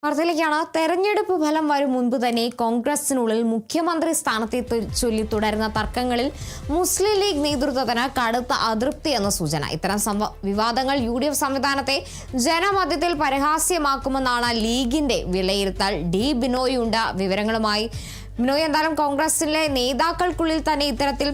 വാർത്തയിലേക്കാണ്. തെരഞ്ഞെടുപ്പ് ഫലം വരും മുൻപ് തന്നെ കോൺഗ്രസിനുള്ളിൽ മുഖ്യമന്ത്രി സ്ഥാനത്തെ ചൊല്ലി തുടരുന്ന തർക്കങ്ങളിൽ മുസ്ലിം ലീഗ് നേതൃത്വത്തിന് കടുത്ത അതൃപ്തി എന്ന സൂചന. ഇത്തരം വിവാദങ്ങൾ UDF സംവിധാനത്തെ ജനമധ്യത്തിൽ പരിഹാസ്യമാക്കുമെന്നാണ് ലീഗിന്റെ വിലയിരുത്തൽ. ഡി ബിനോയുണ്ട് വിവരങ്ങളുമായി. ബിനോയ്, എന്തായാലും കോൺഗ്രസിലെ നേതാക്കൾക്കുള്ളിൽ തന്നെ ഇത്തരത്തിൽ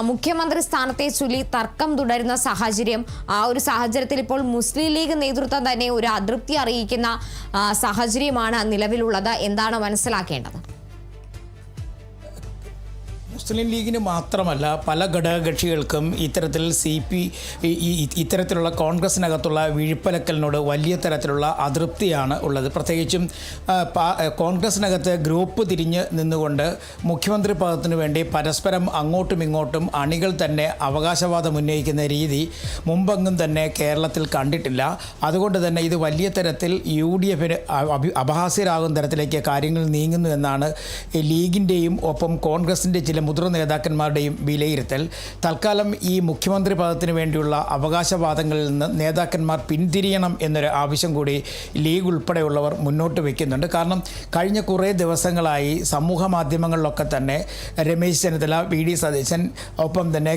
മുഖ്യമന്ത്രി സ്ഥാനത്തെ ചൊല്ലി തർക്കം തുടരുന്ന സാഹചര്യം, ആ ഒരു സാഹചര്യത്തിൽ ഇപ്പോൾ മുസ്ലിം ലീഗ് നേതൃത്വം തന്നെ ഒരു അതൃപ്തി അറിയിക്കുന്ന സാഹചര്യമാണ് നിലവിലുള്ളത്. എന്താണ് മനസ്സിലാക്കേണ്ടത്? മുസ്ലിം ലീഗിന് മാത്രമല്ല പല ഘടകകക്ഷികൾക്കും ഇത്തരത്തിലുള്ള കോൺഗ്രസിനകത്തുള്ള വീഴ്പ്പലക്കലിനോട് വലിയ തരത്തിലുള്ള അതൃപ്തിയാണ് ഉള്ളത്. പ്രത്യേകിച്ചും കോൺഗ്രസിനകത്ത് ഗ്രൂപ്പ് തിരിഞ്ഞ് നിന്നുകൊണ്ട് മുഖ്യമന്ത്രി പദത്തിനു വേണ്ടി പരസ്പരം അങ്ങോട്ടും ഇങ്ങോട്ടും അണികൾ തന്നെ അവകാശവാദം ഉന്നയിക്കുന്ന രീതി മുമ്പെങ്ങും തന്നെ കേരളത്തിൽ കണ്ടിട്ടില്ല. അതുകൊണ്ട് തന്നെ ഇത് വലിയ തരത്തിൽ UDFന് അപഹാസ്യരാകുന്ന തരത്തിലേക്ക് കാര്യങ്ങൾ നീങ്ങുന്നു എന്നാണ് ലീഗിൻ്റെയും ഒപ്പം കോൺഗ്രസിൻ്റെ ചില മുതിർന്ന നേതാക്കന്മാരുടെയും വിലയിരുത്തൽ. തൽക്കാലം ഈ മുഖ്യമന്ത്രി പദത്തിന് വേണ്ടിയുള്ള അവകാശവാദങ്ങളിൽ നിന്ന് നേതാക്കന്മാർ പിന്തിരിയണം എന്നൊരു ആവശ്യം കൂടി ലീഗ് ഉൾപ്പെടെയുള്ളവർ മുന്നോട്ട് വയ്ക്കുന്നുണ്ട്. കാരണം കഴിഞ്ഞ കുറേ ദിവസങ്ങളായി സമൂഹ മാധ്യമങ്ങളിലൊക്കെ തന്നെ രമേശ് ചെന്നിത്തല, VD സതീശൻ, ഒപ്പം തന്നെ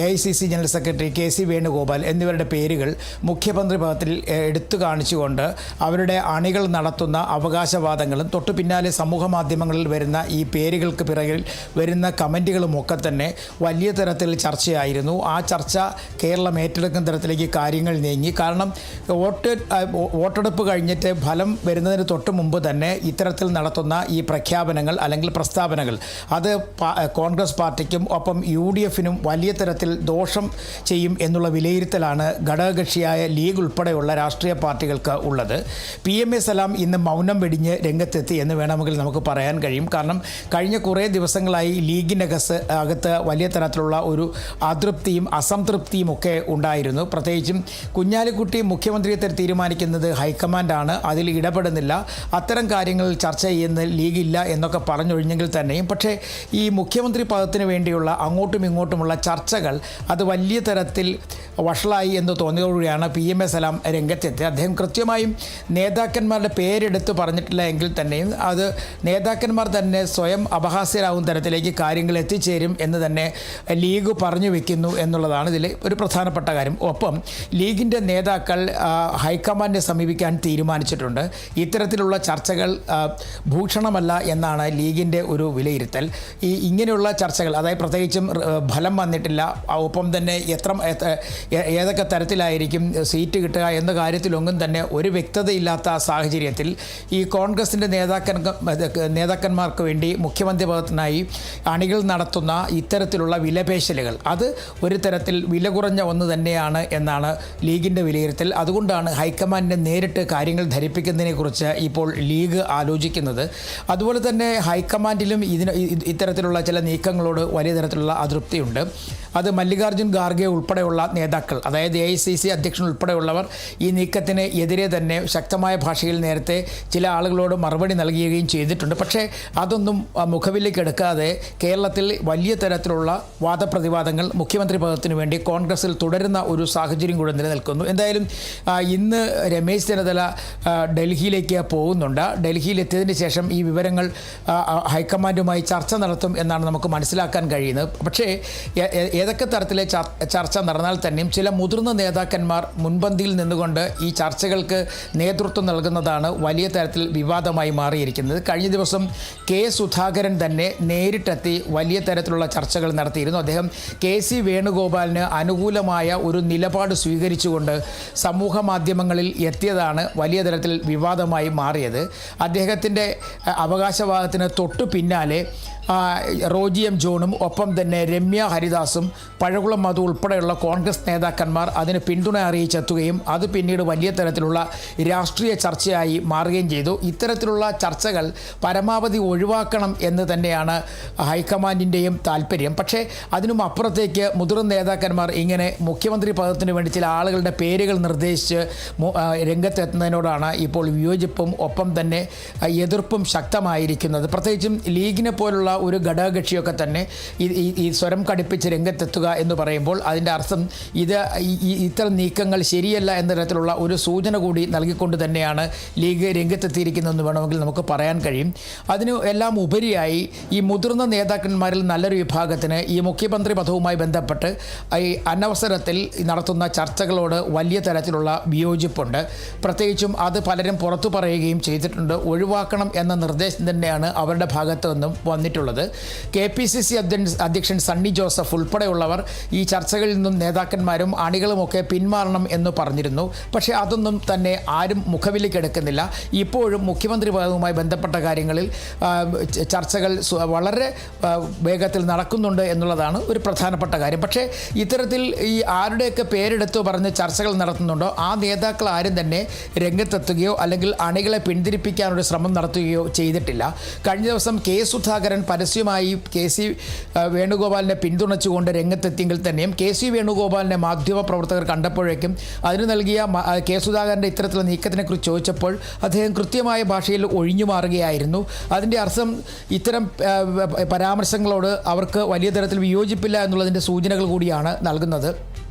AICC general secretary KC Venugopal എന്നിവരുടെ പേരുകൾ മുഖ്യമന്ത്രി പദത്തിൽ എടുത്തു കാണിച്ചുകൊണ്ട് അവരുടെ അണികൾ നടത്തുന്ന അവകാശവാദങ്ങളും തൊട്ടു പിന്നാലെ സമൂഹ മാധ്യമങ്ങളിൽ വരുന്ന ഈ പേരുകൾക്ക് പിറകിൽ വരുന്ന കമൻറ്റുകളുമൊക്കെ തന്നെ വലിയ തരത്തിൽ ചർച്ചയായിരുന്നു. ആ ചർച്ച കേരളം ഏറ്റെടുക്കുന്ന തരത്തിലേക്ക് കാര്യങ്ങൾ നീങ്ങി. കാരണം വോട്ടെടുപ്പ് കഴിഞ്ഞിട്ട് ഫലം വരുന്നതിന് തൊട്ട് മുമ്പ് തന്നെ ഇത്തരത്തിൽ നടത്തുന്ന ഈ പ്രഖ്യാപനങ്ങൾ അല്ലെങ്കിൽ പ്രസ്താവനകൾ അത് കോൺഗ്രസ് പാർട്ടിക്കും ഒപ്പം UDFനും വലിയ തരത്തിൽ ദോഷം ചെയ്യും എന്നുള്ള വിലയിരുത്തലാണ് ഘടകകക്ഷിയായ ലീഗ് ഉൾപ്പെടെയുള്ള രാഷ്ട്രീയ പാർട്ടികൾക്ക് ഉള്ളത്. PMA സലാം ഇന്ന് മൗനം വെടിഞ്ഞ് രംഗത്തെത്തി എന്ന് വേണമെങ്കിൽ നമുക്ക് പറയാൻ കഴിയും. കാരണം കഴിഞ്ഞ കുറേ ദിവസങ്ങളായി ലീഗിനകത്ത് വലിയ തരത്തിലുള്ള ഒരു അതൃപ്തിയും അസംതൃപ്തിയും ഒക്കെ ഉണ്ടായിരുന്നു. പ്രത്യേകിച്ചും കുഞ്ഞാലിക്കുട്ടി മുഖ്യമന്ത്രിയെ തീരുമാനിക്കുന്നത് ഹൈക്കമാൻഡാണ്, അതിൽ ഇടപെടുന്നില്ല, അത്തരം കാര്യങ്ങളിൽ ചർച്ച ചെയ്യുന്ന ലീഗില്ല എന്നൊക്കെ പറഞ്ഞൊഴിഞ്ഞെങ്കിൽ തന്നെയും പക്ഷേ ഈ മുഖ്യമന്ത്രി പദത്തിന് വേണ്ടിയുള്ള അങ്ങോട്ടും ഇങ്ങോട്ടുമുള്ള ചർച്ചകൾ അത് വലിയ തരത്തിൽ വഷളായി എന്ന് തോന്നിയതോടുകൂടിയാണ് PMA സലാം രംഗത്തെത്തി. അദ്ദേഹം കൃത്യമായും നേതാക്കന്മാരുടെ പേരെടുത്ത് പറഞ്ഞിട്ടില്ല എങ്കിൽ തന്നെയും അത് നേതാക്കന്മാർ തന്നെ സ്വയം അപഹാസ്യരാകുന്ന തരത്തിലേക്ക് കാര്യങ്ങൾ എത്തിച്ചേരും എന്ന് തന്നെ ലീഗ് പറഞ്ഞു വെക്കുന്നു എന്നുള്ളതാണ് ഇതിൽ ഒരു പ്രധാനപ്പെട്ട കാര്യം. ഒപ്പം ലീഗിൻ്റെ നേതാക്കൾ ഹൈക്കമാൻഡിനെ സമീപിക്കാൻ തീരുമാനിച്ചിട്ടുണ്ട്. ഇത്തരത്തിലുള്ള ചർച്ചകൾ ഭൂഷണമല്ല എന്നാണ് ലീഗിൻ്റെ ഒരു വിലയിരുത്തൽ. ഇങ്ങനെയുള്ള ചർച്ചകൾ, അതായത് പ്രത്യേകിച്ചും ഫലം വന്നിട്ടില്ല, ഒപ്പം തന്നെ ഏതൊക്കെ തരത്തിലായിരിക്കും സീറ്റ് കിട്ടുക എന്ന കാര്യത്തിലൊന്നും തന്നെ ഒരു വ്യക്തതയില്ലാത്ത സാഹചര്യത്തിൽ ഈ കോൺഗ്രസിൻ്റെ നേതാക്കന്മാർക്ക് വേണ്ടി മുഖ്യമന്ത്രി പദത്തിനായി അണികൾ നടത്തുന്ന ഇത്തരത്തിലുള്ള വിലപേശലുകൾ അത് ഒരു തരത്തിൽ വില കുറഞ്ഞ ഒന്ന് തന്നെയാണ് എന്നാണ് ലീഗിൻ്റെ വിലയിരുത്തൽ. അതുകൊണ്ടാണ് ഹൈക്കമാൻഡിനെ നേരിട്ട് കാര്യങ്ങൾ ധരിപ്പിക്കുന്നതിനെക്കുറിച്ച് ഇപ്പോൾ ലീഗ് ആലോചിക്കുന്നത്. അതുപോലെ തന്നെ ഹൈക്കമാൻഡിലും ഇത്തരത്തിലുള്ള ചില നീക്കങ്ങളോട് വലിയ തരത്തിലുള്ള അതൃപ്തിയുണ്ട്. അത് മല്ലികാർജ്ജുൻ ഖാർഗെ ഉൾപ്പെടെയുള്ള നേതാക്കൾ, അതായത് AICC അധ്യക്ഷൻ ഉൾപ്പെടെയുള്ളവർ ഈ നീക്കത്തിന് എതിരെ തന്നെ ശക്തമായ ഭാഷയിൽ നേരത്തെ ചില ആളുകളോട് മറുപടി നൽകുകയും ചെയ്തിട്ടുണ്ട്. പക്ഷേ അതൊന്നും മുഖവിലേക്ക് എടുക്കാതെ കേരളത്തിൽ വലിയ തരത്തിലുള്ള വാദപ്രതിവാദങ്ങൾ മുഖ്യമന്ത്രി പദത്തിന് വേണ്ടി കോൺഗ്രസിൽ തുടരുന്ന ഒരു സാഹചര്യം കൂടെ നിലനിൽക്കുന്നു. എന്തായാലും ഇന്ന് രമേശ് ചെന്നിത്തല ഡൽഹിയിലേക്ക് പോകുന്നുണ്ട്. ഡൽഹിയിലെത്തിയതിന് ശേഷം ഈ വിവരങ്ങൾ ഹൈക്കമാൻഡുമായി ചർച്ച നടത്തും എന്നാണ് നമുക്ക് മനസ്സിലാക്കാൻ കഴിയുന്നത്. പക്ഷേ ഏതൊക്കെ തരത്തിലെ ചർച്ച നടന്നാൽ തന്നെയും ചില മുതിർന്ന നേതാക്കന്മാർ മുൻപന്തിയിൽ നിന്നുകൊണ്ട് ഈ ചർച്ചകൾക്ക് നേതൃത്വം നൽകുന്നതാണ് വലിയ തരത്തിൽ വിവാദമായി മാറിയിരിക്കുന്നത്. കഴിഞ്ഞ ദിവസം K. സുധാകരൻ തന്നെ നേരിട്ടെത്തി വലിയ തരത്തിലുള്ള ചർച്ചകൾ നടത്തിയിരുന്നു. അദ്ദേഹം KC വേണുഗോപാലിന് അനുകൂലമായ ഒരു നിലപാട് സ്വീകരിച്ചുകൊണ്ട് സമൂഹ മാധ്യമങ്ങളിൽ എത്തിയതാണ് വലിയ തരത്തിൽ വിവാദമായി മാറിയത്. അദ്ദേഹത്തിൻ്റെ അവകാശവാദത്തിന് തൊട്ടു പിന്നാലെ റോജി M. ജോണും ഒപ്പം തന്നെ രമ്യ ഹരിദാസും പഴകുളം മധു ഉൾപ്പെടെയുള്ള കോൺഗ്രസ് നേതാക്കന്മാർ അതിന് പിന്തുണ അറിയിച്ചെത്തുകയും അത് പിന്നീട് വലിയ തരത്തിലുള്ള രാഷ്ട്രീയ ചർച്ചയായി മാറുകയും ചെയ്തു. ഇത്തരത്തിലുള്ള ചർച്ചകൾ പരമാവധി ഒഴിവാക്കണം എന്ന് തന്നെയാണ് ഹൈക്കമാൻഡിൻ്റെയും താല്പര്യം. പക്ഷേ അതിനും അപ്പുറത്തേക്ക് മുതിർന്ന നേതാക്കന്മാർ ഇങ്ങനെ മുഖ്യമന്ത്രി പദത്തിന് വേണ്ടി ചില ആളുകളുടെ പേരുകൾ നിർദ്ദേശിച്ച് രംഗത്തെത്തുന്നതിനോടാണ് ഇപ്പോൾ വിയോജിപ്പും ഒപ്പം തന്നെ എതിർപ്പും ശക്തമായിരിക്കുന്നത്. പ്രത്യേകിച്ചും ലീഗിനെ പോലുള്ള ഒരു ഘടകകക്ഷിയൊക്കെ തന്നെ ഈ സ്വരം കടുപ്പിച്ച് രംഗത്ത് രംഗത്തെത്തുക എന്ന് പറയുമ്പോൾ അതിൻ്റെ അർത്ഥം ഇത് ഇത്തരം നീക്കങ്ങൾ ശരിയല്ല എന്ന തരത്തിലുള്ള ഒരു സൂചന കൂടി നൽകിക്കൊണ്ട് തന്നെയാണ് ലീഗ് രംഗത്തെത്തിയിരിക്കുന്നതെന്ന് വേണമെങ്കിൽ നമുക്ക് പറയാൻ കഴിയും. അതിന് എല്ലാം ഉപരിയായി ഈ മുതിർന്ന നേതാക്കന്മാരിൽ നല്ലൊരു വിഭാഗത്തിന് ഈ മുഖ്യമന്ത്രി പദവുമായി ബന്ധപ്പെട്ട് ഈ അനവസരത്തിൽ നടത്തുന്ന ചർച്ചകളോട് വലിയ തരത്തിലുള്ള വിയോജിപ്പുണ്ട്. പ്രത്യേകിച്ചും അത് പലരും പുറത്തു പറയുകയും ചെയ്തിട്ടുണ്ട്. ഒഴിവാക്കണം എന്ന നിർദ്ദേശം തന്നെയാണ് അവരുടെ ഭാഗത്തു നിന്നും വന്നിട്ടുള്ളത്. KPCC അധ്യക്ഷൻ സണ്ണി ജോസഫ് ഉൾപ്പെടെയുള്ളവർ ഈ ചർച്ചകളിൽ നിന്നും നേതാക്കന്മാരും അണികളുമൊക്കെ പിന്മാറണം എന്ന് പറഞ്ഞിരുന്നു. പക്ഷേ അതൊന്നും തന്നെ ആരും മുഖവിലേക്കെടുക്കുന്നില്ല. ഇപ്പോഴും മുഖ്യമന്ത്രി പദവുമായി ബന്ധപ്പെട്ട കാര്യങ്ങളിൽ ചർച്ചകൾ വളരെ വേഗത്തിൽ നടക്കുന്നുണ്ട് എന്നുള്ളതാണ് ഒരു പ്രധാനപ്പെട്ട കാര്യം. പക്ഷേ ഇത്തരത്തിൽ ഈ ആരുടെയൊക്കെ പേരെടുത്ത് പറഞ്ഞ് ചർച്ചകൾ നടത്തുന്നുണ്ടോ ആ നേതാക്കൾ ആരും തന്നെ രംഗത്തെത്തുകയോ അല്ലെങ്കിൽ അണികളെ പിന്തിരിപ്പിക്കാനൊരു ശ്രമം നടത്തുകയോ ചെയ്തിട്ടില്ല. കഴിഞ്ഞ ദിവസം സുധാകരൻ പരസ്യമായി KC വേണുഗോപാലിനെ പിന്തുണച്ചുകൊണ്ട് രംഗത്തെത്തിയെങ്കിൽ തന്നെയും KC വേണുഗോപാലിനെ മാധ്യമപ്രവർത്തകർ കണ്ടപ്പോഴേക്കും അതിന് നൽകിയ സുധാകരൻ്റെ ഇത്തരത്തിലുള്ള നീക്കത്തിനെക്കുറിച്ച് ചോദിച്ചപ്പോൾ അദ്ദേഹം കൃത്യമായ ഭാഷയിൽ ഒഴിഞ്ഞു മാറുകയായിരുന്നു. അതിൻ്റെ അർത്ഥം ഇത്തരം പരാമർശങ്ങളോട് അവർക്ക് വലിയ തരത്തിൽ വിയോജിപ്പില്ല എന്നുള്ളതിൻ്റെ സൂചനകൾ കൂടിയാണ് നൽകുന്നത്.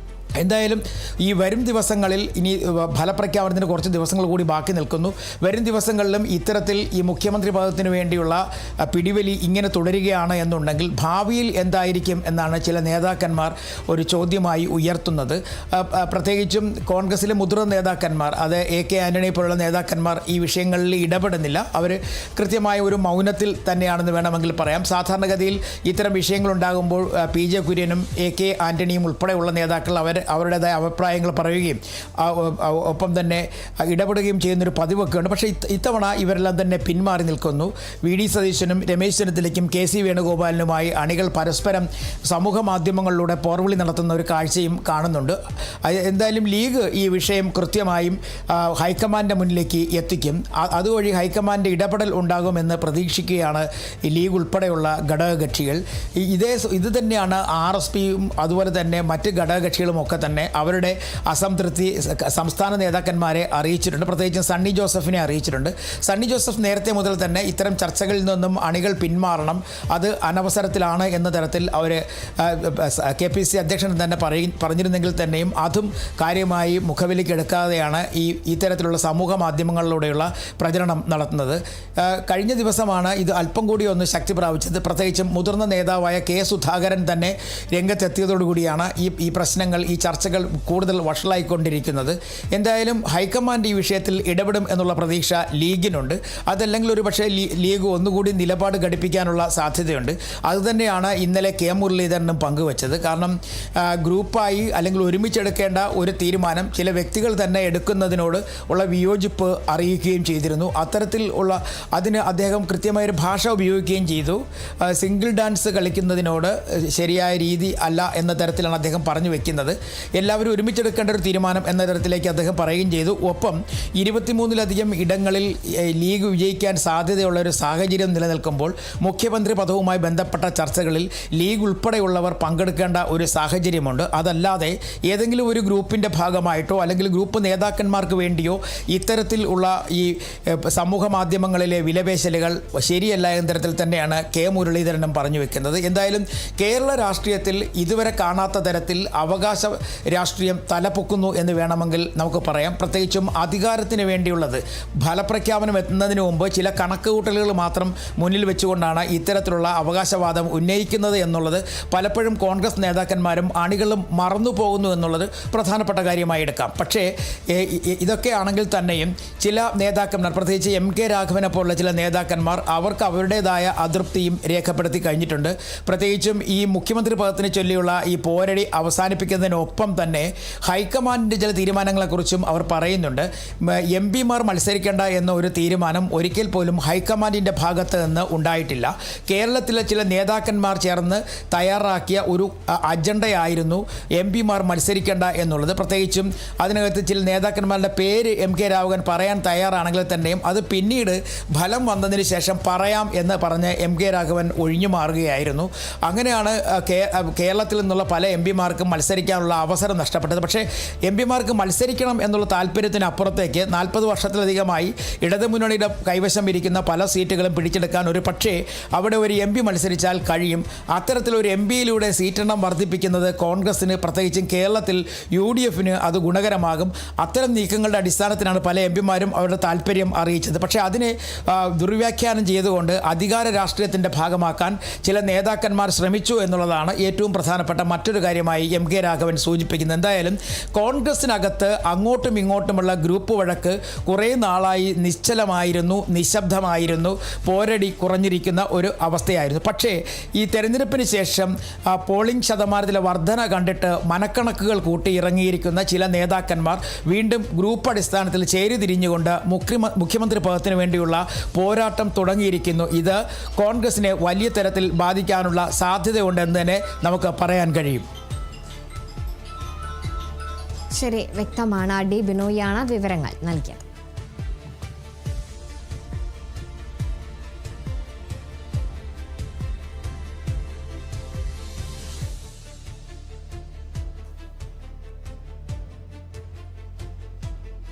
എന്തായാലും ഈ വരും ദിവസങ്ങളിൽ ഇനി ഫലപ്രഖ്യാപനത്തിന് കുറച്ച് ദിവസങ്ങൾ കൂടി ബാക്കി നിൽക്കുന്നു. വരും ദിവസങ്ങളിലും ഇത്തരത്തിൽ ഈ മുഖ്യമന്ത്രി പദത്തിന് വേണ്ടിയുള്ള പിടിവലി ഇങ്ങനെ തുടരുകയാണ് എന്നുണ്ടെങ്കിൽ ഭാവിയിൽ എന്തായിരിക്കും എന്നാണ് ചില നേതാക്കന്മാർ ഒരു ചോദ്യമായി ഉയർത്തുന്നത്. പ്രത്യേകിച്ചും കോൺഗ്രസിലെ മുതിർന്ന നേതാക്കന്മാർ, അത് AK ആൻ്റണി പോലുള്ള നേതാക്കന്മാർ ഈ വിഷയങ്ങളിൽ ഇടപെടുന്നില്ല. അവർ കൃത്യമായ ഒരു മൗനത്തിൽ തന്നെയാണെന്ന് വേണമെങ്കിൽ പറയാം. സാധാരണഗതിയിൽ ഇത്തരം വിഷയങ്ങളുണ്ടാകുമ്പോൾ PJ കുര്യനും AK ആൻ്റണിയും ഉൾപ്പെടെയുള്ള നേതാക്കൾ അവരുടേതായ അഭിപ്രായങ്ങൾ പറയുകയും ഒപ്പം തന്നെ ഇടപെടുകയും ചെയ്യുന്നൊരു പതിവൊക്കെയുണ്ട്. പക്ഷേ ഇത്തവണ ഇവരെല്ലാം തന്നെ പിന്മാറി നിൽക്കുന്നു. VD സതീശനും രമേശ് ചെന്നിത്തലയ്ക്കും KC വേണുഗോപാലിനുമായി അണികൾ പരസ്പരം സമൂഹ മാധ്യമങ്ങളിലൂടെ പോർവിളി നടത്തുന്ന ഒരു കാഴ്ചയും കാണുന്നുണ്ട്. എന്തായാലും ലീഗ് ഈ വിഷയം കൃത്യമായും ഹൈക്കമാൻഡിൻ്റെ മുന്നിലേക്ക് എത്തിക്കും. അതുവഴി ഹൈക്കമാൻഡ് ഇടപെടൽ ഉണ്ടാകുമെന്ന് പ്രതീക്ഷിക്കുകയാണ് ലീഗ് ഉൾപ്പെടെയുള്ള ഘടകകക്ഷികൾ. ഇത് തന്നെയാണ് RSPയും അതുപോലെ തന്നെ മറ്റ് ഘടകകക്ഷികളും ഒക്കെ തന്നെ അവരുടെ അസംതൃപ്തി സംസ്ഥാന നേതാക്കന്മാരെ അറിയിച്ചിട്ടുണ്ട്. പ്രത്യേകിച്ചും സണ്ണി ജോസഫിനെ അറിയിച്ചിട്ടുണ്ട്. സണ്ണി ജോസഫ് നേരത്തെ മുതൽ തന്നെ ഇത്തരം ചർച്ചകളിൽ നിന്നും അണികൾ പിന്മാറണം, അത് അനവസരത്തിലാണ് എന്ന തരത്തിൽ അവർ KPCC അധ്യക്ഷൻ തന്നെ പറഞ്ഞിരുന്നെങ്കിൽ തന്നെയും അതും കാര്യമായി മുഖവിലേക്ക് എടുക്കാതെയാണ് ഇത്തരത്തിലുള്ള സമൂഹ മാധ്യമങ്ങളിലൂടെയുള്ള പ്രചരണം നടത്തുന്നത്. കഴിഞ്ഞ ദിവസമാണ് ഇത് അല്പം കൂടി ഒന്ന് ശക്തി പ്രാപിച്ചത്. പ്രത്യേകിച്ചും മുതിർന്ന നേതാവായ സുധാകരൻ തന്നെ രംഗത്തെത്തിയതോടുകൂടിയാണ് ഈ പ്രശ്നങ്ങൾ, ഈ ചർച്ചകൾ കൂടുതൽ വഷളായിക്കൊണ്ടിരിക്കുന്നത്. എന്തായാലും ഹൈക്കമാൻഡ് ഈ വിഷയത്തിൽ ഇടപെടും എന്നുള്ള പ്രതീക്ഷ ലീഗിനുണ്ട്. അതല്ലെങ്കിൽ ഒരു പക്ഷേ ലീഗ് ഒന്നുകൂടി നിലപാട് ഘടിപ്പിക്കാനുള്ള സാധ്യതയുണ്ട്. അതുതന്നെയാണ് ഇന്നലെ K മുരളീധരനും പങ്കുവച്ചത്. കാരണം ഗ്രൂപ്പായി അല്ലെങ്കിൽ ഒരുമിച്ചെടുക്കേണ്ട ഒരു തീരുമാനം ചില വ്യക്തികൾ തന്നെ എടുക്കുന്നതിനോട് ഉള്ള വിയോജിപ്പ് അറിയിക്കുകയും ചെയ്തിരുന്നു. അത്തരത്തിൽ ഉള്ള അതിന് അദ്ദേഹം കൃത്യമായൊരു ഭാഷ ഉപയോഗിക്കുകയും ചെയ്തു. സിംഗിൾ ഡാൻസ് കളിക്കുന്നതിനോട് ശരിയായ രീതി അല്ല എന്ന തരത്തിലാണ് അദ്ദേഹം പറഞ്ഞു വെക്കുന്നത്. എല്ലാവരും ഒരുമിച്ചെടുക്കേണ്ട ഒരു തീരുമാനം എന്ന തരത്തിലേക്ക് അദ്ദേഹം പറയുകയും ചെയ്തു. ഒപ്പം 23-ലധികം ഇടങ്ങളിൽ ലീഗ് വിജയിക്കാൻ സാധ്യതയുള്ള ഒരു സാഹചര്യം നിലനിൽക്കുമ്പോൾ മുഖ്യമന്ത്രി പദവുമായി ബന്ധപ്പെട്ട ചർച്ചകളിൽ ലീഗ് ഉൾപ്പെടെയുള്ളവർ പങ്കെടുക്കേണ്ട ഒരു സാഹചര്യമുണ്ട്. അതല്ലാതെ ഏതെങ്കിലും ഒരു ഗ്രൂപ്പിൻ്റെ ഭാഗമായിട്ടോ അല്ലെങ്കിൽ ഗ്രൂപ്പ് നേതാക്കന്മാർക്ക് വേണ്ടിയോ ഇത്തരത്തിൽ ഉള്ള ഈ സമൂഹ മാധ്യമങ്ങളിലെ വിലപേശലുകൾ ശരിയല്ല എന്ന തരത്തിൽ തന്നെയാണ് K മുരളീധരനും പറഞ്ഞു വെക്കുന്നത്. എന്തായാലും കേരള രാഷ്ട്രീയത്തിൽ ഇതുവരെ കാണാത്ത തരത്തിൽ അവകാശ രാഷ്ട്രീയം തലപ്പൊക്കുന്നു എന്ന് വേണമെങ്കിൽ നമുക്ക് പറയാം. പ്രത്യേകിച്ചും അധികാരത്തിന് വേണ്ടിയുള്ളത് ഫലപ്രഖ്യാപനം എത്തുന്നതിന് മുമ്പ് ചില കണക്കുകൂട്ടലുകൾ മാത്രം മുന്നിൽ വെച്ചുകൊണ്ടാണ് ഇത്തരത്തിലുള്ള അവകാശവാദം ഉന്നയിക്കുന്നത് എന്നുള്ളത് പലപ്പോഴും കോൺഗ്രസ് നേതാക്കന്മാരും അണികളും മറന്നു പോകുന്നു എന്നുള്ളത് പ്രധാനപ്പെട്ട കാര്യമായി എടുക്കാം. പക്ഷേ ഇതൊക്കെ ആണെങ്കിൽ തന്നെയും ചില നേതാക്കന്മാർ, പ്രത്യേകിച്ച് MK രാഘവനെ പോലുള്ള ചില നേതാക്കന്മാർ അവർക്ക് അവരുടേതായ അതൃപ്തിയും രേഖപ്പെടുത്തി കഴിഞ്ഞിട്ടുണ്ട്. പ്രത്യേകിച്ചും ഈ മുഖ്യമന്ത്രി പദത്തിനെ ചൊല്ലിയുള്ള ഈ പോരടി അവസാനിപ്പിക്കുന്നതിനൊപ്പം തന്നെ ഹൈക്കമാൻഡിൻ്റെ ചില തീരുമാനങ്ങളെക്കുറിച്ചും അവർ പറയുന്നുണ്ട്. MP-മാർ മത്സരിക്കേണ്ട എന്ന ഒരു തീരുമാനം ഒരിക്കൽ പോലും ഹൈക്കമാൻഡിൻ്റെ ഭാഗത്ത് നിന്ന് ഉണ്ടായിട്ടില്ല. കേരളത്തിലെ ചില നേതാക്കന്മാർ ചേർന്ന് തയ്യാറാക്കിയ ഒരു അജണ്ടയായിരുന്നു MP-മാർ മത്സരിക്കേണ്ട എന്നുള്ളത്. പ്രത്യേകിച്ചും അതിനകത്ത് ചില നേതാക്കന്മാരുടെ പേര് MK രാഘവൻ പറയാൻ തയ്യാറാണെങ്കിൽ തന്നെയും അത് പിന്നീട് ഫലം വന്നതിന് ശേഷം പറയാം എന്ന് പറഞ്ഞ് MK രാഘവൻ ഒഴിഞ്ഞു മാറുകയായിരുന്നു. അങ്ങനെയാണ് കേരളത്തിൽ നിന്നുള്ള പല MP-മാർക്കും മത്സരിക്കാനുള്ള അവസരം നഷ്ടപ്പെട്ടത്. പക്ഷേ എം പിമാർക്ക് മത്സരിക്കണം എന്നുള്ള താല്പര്യത്തിനപ്പുറത്തേക്ക് 40 വർഷത്തിലധികമായി ഇടതുമുന്നണിയുടെ കൈവശം ഇരിക്കുന്ന പല സീറ്റുകളും പിടിച്ചെടുക്കാൻ ഒരു പക്ഷേ അവിടെ ഒരു എം പി മത്സരിച്ചാൽ കഴിയും. അത്തരത്തിലൊരു എം പിയിലൂടെ സീറ്റെണ്ണം വർദ്ധിപ്പിക്കുന്നത് കോൺഗ്രസിന്, പ്രത്യേകിച്ചും കേരളത്തിൽ UDF അത് ഗുണകരമാകും. അത്തരം നീക്കങ്ങളുടെ അടിസ്ഥാനത്തിലാണ് പല എം പിമാരും അവരുടെ താല്പര്യം അറിയിച്ചത്. പക്ഷേ അതിനെ ദുർവ്യാഖ്യാനം ചെയ്തുകൊണ്ട് അധികാര രാഷ്ട്രീയത്തിൻ്റെ ഭാഗമാക്കാൻ ചില നേതാക്കന്മാർ ശ്രമിച്ചു എന്നുള്ളതാണ് ഏറ്റവും പ്രധാനപ്പെട്ട മറ്റൊരു കാര്യമായി MK രാഘവൻ സൂചിപ്പിക്കുന്നത്. എന്തായാലും കോൺഗ്രസിനകത്ത് അങ്ങോട്ടും ഇങ്ങോട്ടുമുള്ള ഗ്രൂപ്പ് വഴക്ക് കുറേ നാളായി നിശ്ചലമായിരുന്നു, നിശബ്ദമായിരുന്നു, പോരടി കുറഞ്ഞിരിക്കുന്ന ഒരു അവസ്ഥയായിരുന്നു. പക്ഷേ ഈ തെരഞ്ഞെടുപ്പിന് ശേഷം പോളിംഗ് ശതമാനത്തിലെ വർധന കണ്ടിട്ട് മനക്കണക്കുകൾ കൂട്ടി ഇറങ്ങിയിരിക്കുന്ന ചില നേതാക്കന്മാർ വീണ്ടും ഗ്രൂപ്പ് അടിസ്ഥാനത്തിൽ ചേരിതിരിഞ്ഞുകൊണ്ട് മുഖ്യമന്ത്രി പദത്തിന് വേണ്ടിയുള്ള പോരാട്ടം തുടങ്ങിയിരിക്കുന്നു. ഇത് കോൺഗ്രസിനെ വലിയ തരത്തിൽ ബാധിക്കാനുള്ള സാധ്യതയുണ്ടെന്ന് തന്നെ നമുക്ക് പറയാൻ കഴിയും. ശരി, വ്യക്തമാണ്. ഡി ബിനോയാണ് വിവരങ്ങൾ നൽകിയത്.